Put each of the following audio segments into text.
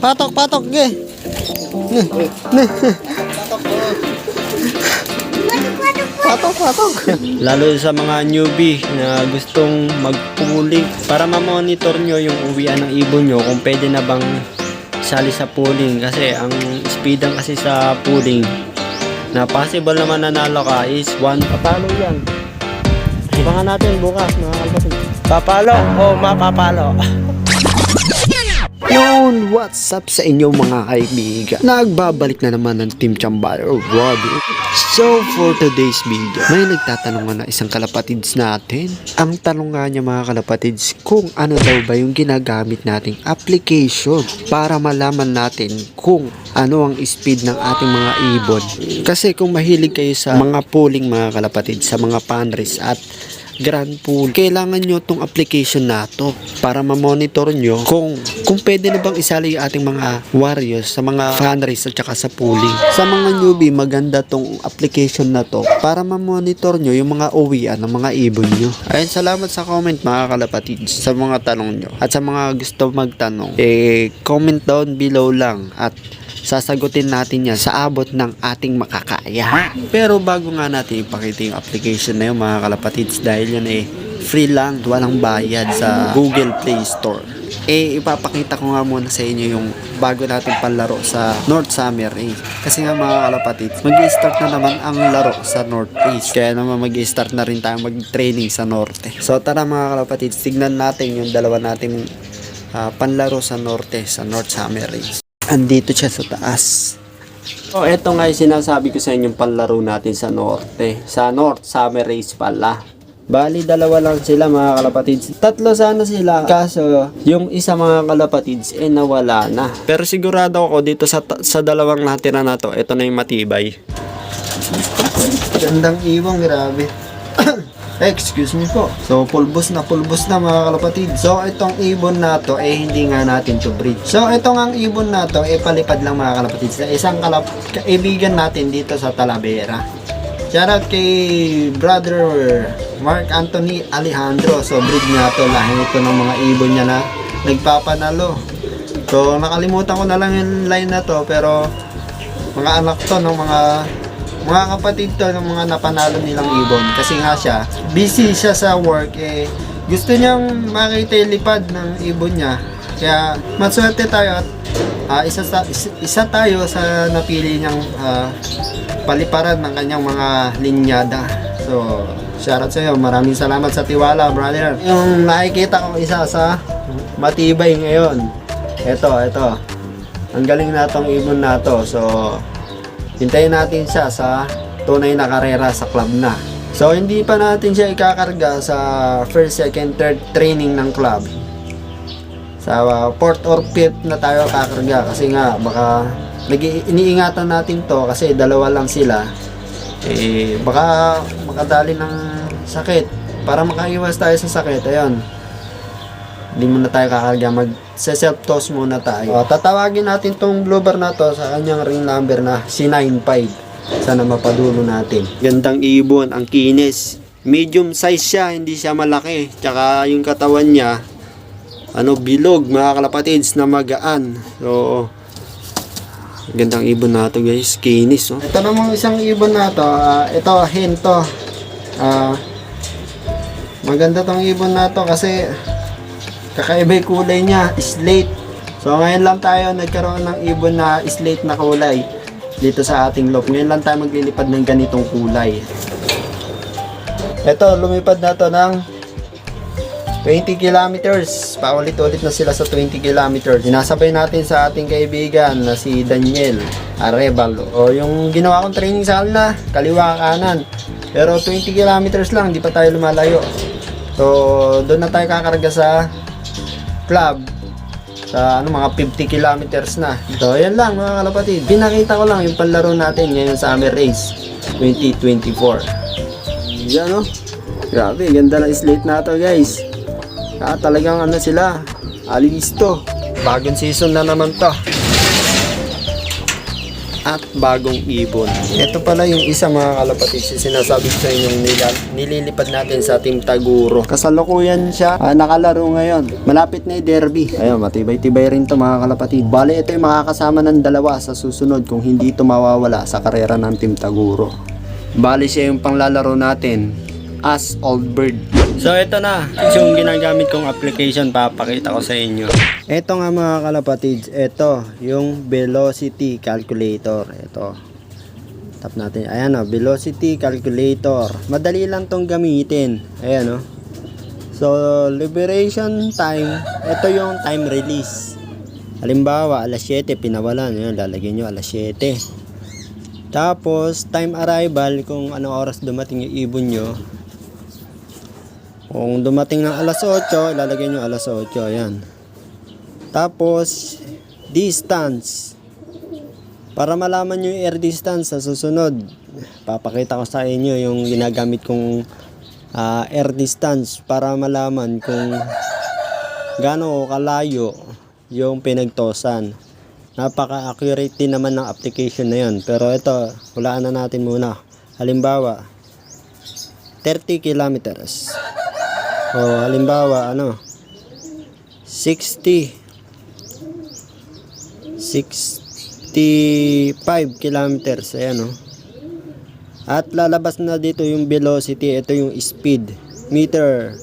Patok, patok, ge. Patok, patok. Lalo sa mga newbie na gustong magpuli para ma-monitor nyo yung uwian ng ibon nyo kung pwede na bang sali sa pooling. Kasi ang speedan kasi sa pooling na possible naman nanalo ka is 1. Papalo yan. Abangan natin bukas mga kalapatid. Papalo o mapapalo? Yun, what's up sa inyo mga kaibigan? Nagbabalik na naman ng Team Chambayo Robbie. So for today's video, may nagtatanong nga na isang kalapatids natin. Ang tanong nga niya mga kalapatids, kung ano daw ba yung ginagamit nating application para malaman natin kung ano ang speed ng ating mga ibon. Kasi kung mahilig kayo sa mga pooling mga kalapatids, sa mga panris at grand pool, kailangan nyo tong application na to para ma-monitor nyo kung pwede na bang isali yung ating mga warriors sa mga fundraise at saka sa pooling. Sa mga newbie, maganda tong application na to para ma-monitor nyo yung mga uwian ng mga ibon nyo. Ayun, salamat sa comment mga kalapatids sa mga tanong nyo. At sa mga gusto magtanong, comment down below lang at sasagutin natin yan sa abot ng ating makakaya. Pero bago nga natin ipakita yung application na yun mga kalapatids, dahil yan free lang, walang bayad sa Google Play Store. Ipapakita ko nga muna sa inyo yung bago natin panlaro sa North Summer Race. Kasi nga mga kalapatids, mag-i-start na naman ang laro sa North Race. Kaya naman mag-i-start na rin tayo mag-training sa Norte. So tara mga kalapatids, tignan natin yung dalawa nating panlaro sa Norte, sa North Summer Race. Andito siya sa taas. So, eto nga yung sinasabi ko sa inyong panlaro natin sa Norte. Sa North Summer Race pala. Bali, dalawa lang sila mga kalapatids. Tatlo sana sila. Kaso, yung isa mga kalapatids, nawala na. Pero sigurado ako dito sa dalawang natira na to, eto na yung matibay. Gandang ibang, grabe. Excuse me po. So, pulbos na mga kalapatid. So, itong ibon na to, hindi nga natin to breed. So, itong ang ibon na to, palipad lang mga kalapatid. Sa isang kaibigan natin dito sa Talavera. Shoutout kay brother Mark Anthony Alejandro. So, breed niya to. Lahi ito ng mga ibon niya na nagpapanalo. So, nakalimutan ko na lang yung line na to. Pero, mga anak to ng mga kapatid to ng mga napanalo nilang ibon. Kasi nga siya, busy siya sa work, gusto niyang makita yung lipad ng ibon niya. Kaya maswerte tayo at isa tayo sa napili niyang paliparan ng kanyang mga linyada. So, shoutout sa iyo. Maraming salamat sa tiwala, brother. Yung nakikita ko isa sa matibay ngayon. Ito. Ang galing na tong ibon na to. So, hintayin natin siya sa tunay na karera sa club na. So, hindi pa natin siya ikakarga sa first, second, third training ng club. Sa 4th or 5th na tayo kakarga. Kasi nga, baka iniingatan natin to kasi dalawa lang sila. Baka makadali ng sakit. Para makaiwas tayo sa sakit, ayun. Hindi muna tayo kakarga, mag-self-toss muna tayo. Tatawagin natin tong bluebird na to sa kanyang ring number na C95. Sana mapadulo natin. Gandang ibon, ang kinis. Medium size siya, hindi siya malaki. Tsaka yung katawan niya, bilog mga kalapatids na magaan. So, gandang ibon na to guys, kinis. Ito namang isang ibon na to, ito hen to. Maganda tong ibon na to kasi kakaiba yung kulay niya, slate. So ngayon lang tayo nagkaroon ng ibon na slate na kulay dito sa ating loop. Ngayon lang tayo maglilipad ng ganitong kulay. Ito, lumipad na to ng 20 kilometers. Paulit-ulit na sila sa 20 kilometers. Sinasabay natin sa ating kaibigan na si Daniel Arevalo. O yung ginawa kong training sa na kaliwa kanan. Pero 20 kilometers lang, hindi pa tayo lumalayo. So doon na tayo kakarga sa club sa mga 50 kilometers na. So yan lang mga kalapatid, pinakita ko lang yung panlaro natin ngayon sa Summer Race 2024. Yan grabe, ganda ng slate na to guys. Talagang sila, alisto. Bagong season na naman to. at bagong ibon. Ito pala yung isa mga kalapatids, yung sinasabi ko sa inyong nililipad natin sa Team Taguro. Kasalukuyan siya, nakalaro ngayon. Malapit na yung derby. Ayun, matibay-tibay rin to mga kalapatid. Bale, ito yung makakasama ng dalawa sa susunod kung hindi ito mawawala sa karera ng Team Taguro. Bale, siya yung panglalaro natin as Old Bird. So ito na, yung ginagamit kong application, papakita ko sa inyo. Ito nga mga kalapatids, ito yung velocity calculator. Ito, tap natin, ayan o, velocity calculator. Madali lang tong gamitin, ayan o. So liberation time, ito yung time release. Halimbawa alas 7 pinawalan, yun, lalagyan nyo alas 7. Tapos time arrival, kung anong oras dumating yung ibon nyo. Kung dumating ng alas 8, ilalagay nyo alas 8. Ayan. Tapos, distance. Para malaman nyo yung air distance sa susunod, papakita ko sa inyo yung ginagamit kong air distance para malaman kung gaano kalayo yung pinagtosan. Napaka-accurate din naman ng application na yun. Pero ito, hulaan na natin muna. Halimbawa, 30 kilometers. O halimbawa 65 kilometers, ayan o. At lalabas na dito yung velocity, ito yung speed, meter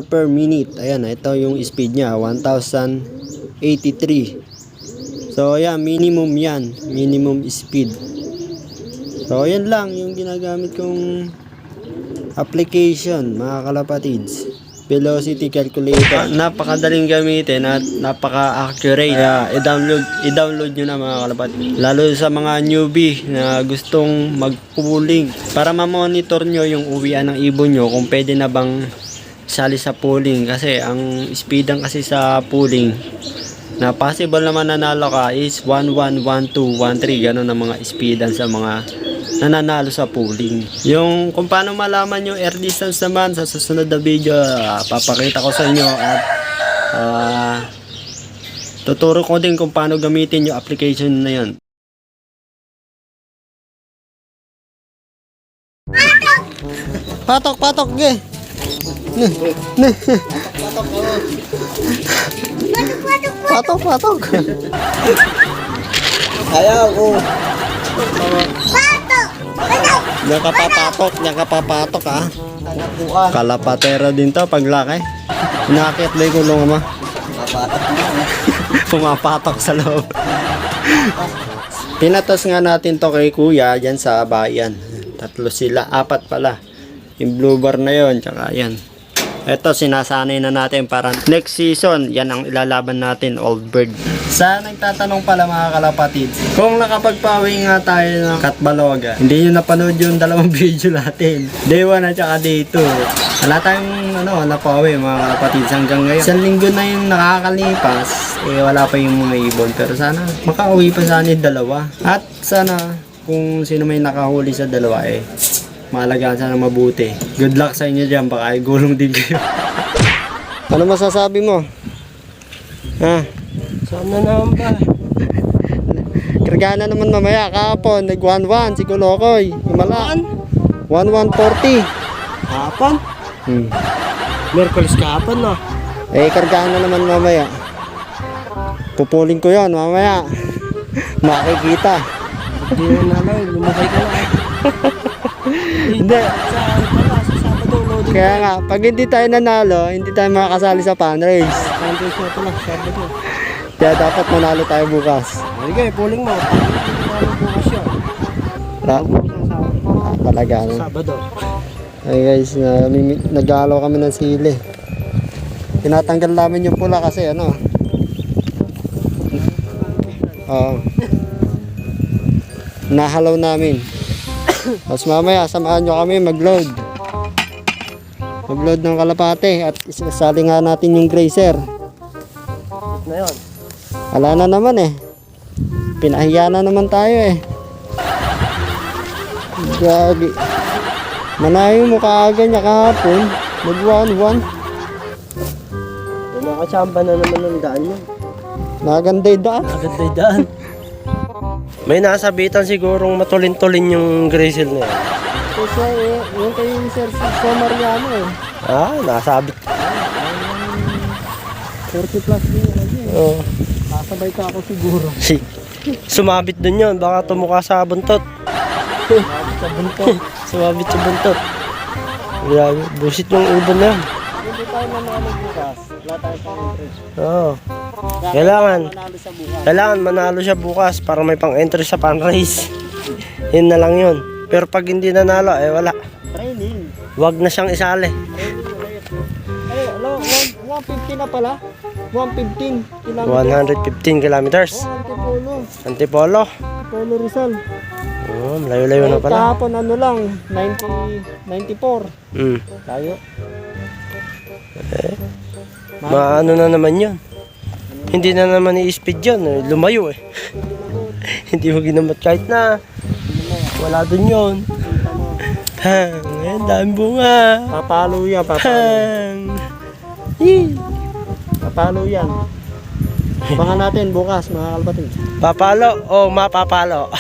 per minute. Ayan, ito yung speed niya, 1083. So ayan, minimum speed. So ayan lang yung ginagamit kong application mga kalapatids, velocity calculator. Napakadaling gamitin at napaka-accurate. I-download nyo na mga kalapatids, lalo sa mga newbie na gustong mag-pooling, para ma-monitor nyo yung uwian ng ibon nyo kung pwede na bang sali sa pooling. Kasi ang speedan kasi sa pooling na possible naman nanalo ka is 11, 12, 13, gano'n ang mga speedan sa mga nananalo sa pooling. Yung kung paano malaman yung air distance naman, sa susunod na video papakita ko sa inyo at tuturo ko din kung paano gamitin yung application na yun. Patok ge. Patok. Ayaw ko. Diyan ka papatok ha. Kalapatera din to paglaki. Nakakit na yung kulong ama. Pumapatok sa loob. Pinatas nga natin to kay kuya dyan sa bayan. 3 sila, 4 pala. Yung blue bar na yon, tsaka yan. Ito sinasanay na natin para next season, yan ang ilalaban natin, Old Bird. Sa nagtatanong pala mga kalapatids, kung nakapagpawi nga tayo ng Katbaloga, hindi nyo napanood yung 2 video natin, day 1 at saka day 2. Wala tayong napawi mga kalapatids hanggang ngayon. Isang linggo na yung nakakalipas, wala pa yung mga ibon. Pero sana makauwi pa sana yung 2. At sana kung sino may nakahuli sa 2 maalagaan sana mabuti. Good luck sa inyo dyan, baka gulong din kayo. Ano masasabi mo? Ha? Sana naman ba? Karga na naman mamaya, kahapon nag 1-1 si Kulokoy. Himala 1-1-40. Kahapon? Merkulis kahapon no? Kargaan na naman mamaya. Pupuling ko yon mamaya. Makikita. Hindi na nalang, lumabay ka na. Hindi. Sa Sabado, loading. Kaya nga, pag hindi tayo nanalo, hindi tayo makakasali sa fan race. Fan race na pala, Sabado. Kaya dapat manalo tayo bukas. Sige, pulling mo. Bukas yun. Talaga no? Sabado. Ay guys, nag-aalaw kami ng sili. Tinatanggal namin yung pula kasi nahalaw namin. Tapos mamaya samahan nyo kami mag-load ng kalapate at isasali nga natin yung grazer. Na yun. Wala na naman pinahiya na naman tayo Gagi. Manayo mo kaaga niya kahapon, mag 1-1. Nakachamba na naman ng daan yun. Naganday daan. Agad na daan. May nasabitan sigurong matulin-tulin yung grizzle na yan. Kasi yung kay Sir Sir Mariano eh. Ah, nasabit. 30 plus din lagi eh. Oh. Kasabay ka ako siguro. Sumabit dun yun. Baka tumuka sa buntot. Sa buntot. Sumabit sa buntot. Grabe. Busit yung ibon na yan. Hindi tayo manalo bukas. Wala tayo pang interest. Oo. Kailangan. Manalo sa bukas. Kailangan manalo siya bukas para may pang-entry sa fundraise. Yun na lang yun. Pero pag hindi nanalo, eh wala. Training. Wag na siyang isali. Training ulit. Ay, alam, 150 na pala. 115 kilometers. 115 kilometers. Antipolo. Antipolo. Antipolo Rizal. Oh, malayo-layo na pala. Kahapon ano lang, 94. Tayo. Maano na naman yun. Hindi na naman i-speed yun. Lumayo eh. Hindi mo ginamat kahit na wala dun yun. Hang, eh, dami bunga. Papalo yan, papalo. Hang. Yee. Papalo yan. Abangan natin bukas mga kalbatid. Papalo o mapapalo?